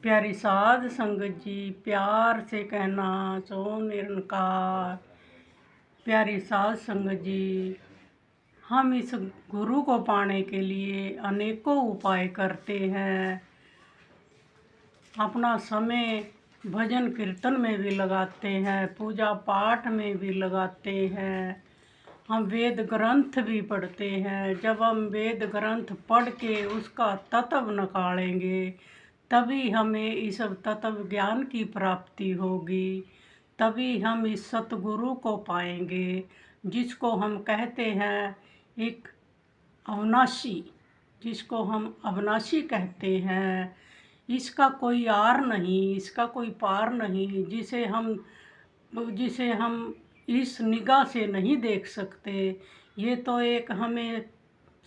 प्यारी साध संगत जी, प्यार से कहना सो निरंकार। प्यारी साध संगत जी, हम इस गुरु को पाने के लिए अनेकों उपाय करते हैं। अपना समय भजन कीर्तन में भी लगाते हैं, पूजा पाठ में भी लगाते हैं। हम वेद ग्रंथ भी पढ़ते हैं। जब हम वेद ग्रंथ पढ़ के उसका तत्व निकालेंगे तभी हमें इस तत्व ज्ञान की प्राप्ति होगी। तभी हम इस सतगुरु को पाएंगे, जिसको हम कहते हैं एक अविनाशी, जिसको हम अविनाशी कहते हैं। इसका कोई आर नहीं, इसका कोई पार नहीं, जिसे हम इस निगाह से नहीं देख सकते। ये तो एक हमें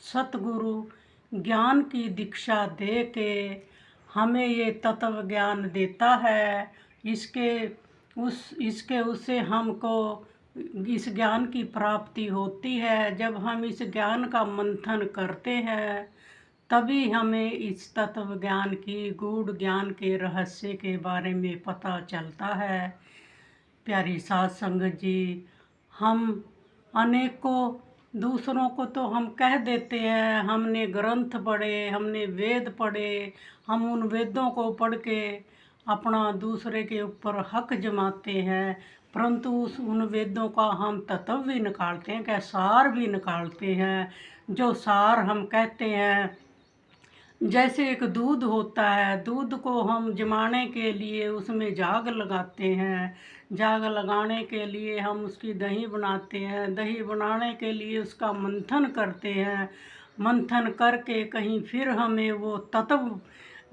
सतगुरु ज्ञान की दीक्षा दे के हमें ये तत्व ज्ञान देता है। इसके उससे हमको इस ज्ञान की प्राप्ति होती है। जब हम इस ज्ञान का मंथन करते हैं तभी हमें इस तत्व ज्ञान की गूढ़ ज्ञान के रहस्य के बारे में पता चलता है। प्यारी साध संगत जी, हम अनेकों दूसरों को तो हम कह देते हैं हमने ग्रंथ पढ़े, हमने वेद पढ़े, हम उन वेदों को पढ़ के अपना दूसरे के ऊपर हक जमाते हैं, परंतु उन वेदों का हम तत्व भी निकालते हैं, क्या सार भी निकालते हैं। जो सार हम कहते हैं, जैसे एक दूध होता है, दूध को हम जमाने के लिए उसमें झाग लगाते हैं, झाग लगाने के लिए हम उसकी दही बनाते हैं, दही बनाने के लिए उसका मंथन करते हैं, मंथन करके कहीं फिर हमें वो तत्व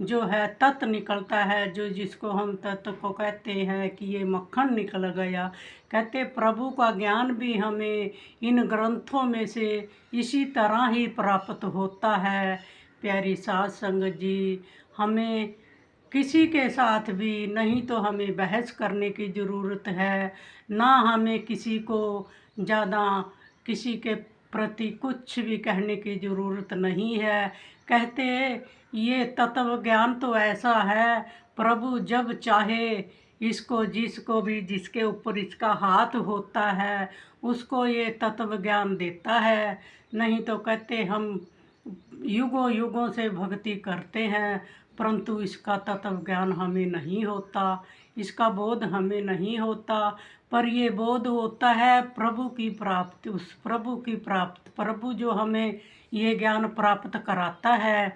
जो है तत्व निकलता है, जो जिसको हम तत्व को कहते हैं कि ये मक्खन निकल गया। कहते प्रभु का ज्ञान भी हमें इन ग्रंथों में से इसी तरह ही प्राप्त होता है। प्यारी साध संगत जी, हमें किसी के साथ भी नहीं तो हमें बहस करने की ज़रूरत है, ना हमें किसी को ज़्यादा किसी के प्रति कुछ भी कहने की ज़रूरत नहीं है। कहते ये तत्व ज्ञान तो ऐसा है, प्रभु जब चाहे इसको जिसको भी जिसके ऊपर इसका हाथ होता है उसको ये तत्व ज्ञान देता है। नहीं तो कहते हम युगों युगों से भक्ति करते हैं परंतु इसका तत्व ज्ञान हमें नहीं होता, इसका बोध हमें नहीं होता। पर ये बोध होता है प्रभु की प्राप्ति, उस प्रभु की प्राप्ति, प्रभु जो हमें ये ज्ञान प्राप्त कराता है